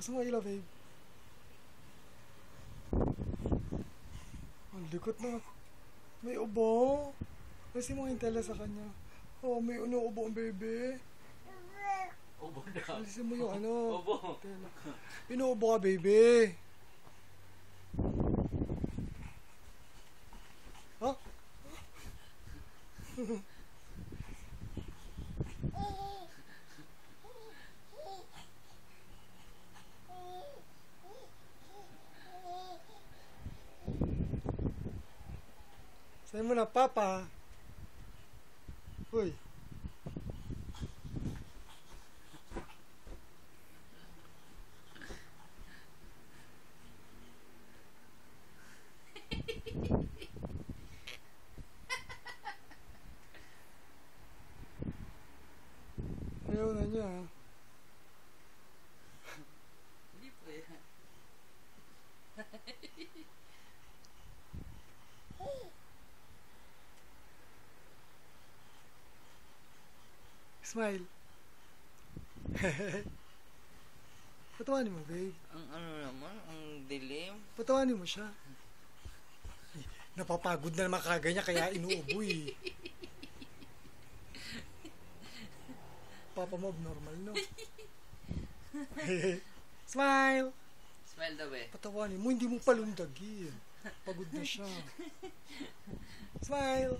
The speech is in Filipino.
Bukas mo ilaw, babe. Ang likot na. May ubo. Kasi mo yung tela sa kanya. Oh, may ubo ang baby. Ubo na. Alisin mo yung ano. Ubo. Tela. Inuubo ka, baby. Ha? Sa'yo mo na, Papa. Uy. Ayaw na niya. Hindi po yan. Smile. Patawanin mo, babe. Ang ano naman, ang dilim. Patawanin mo siya. Napapagod na naman kaganya kaya inuubo eh. Papa mo abnormal, no? Smile! Smile daw eh. Patawanin mo, hindi mo palundag eh. Pagod na siya. Smile!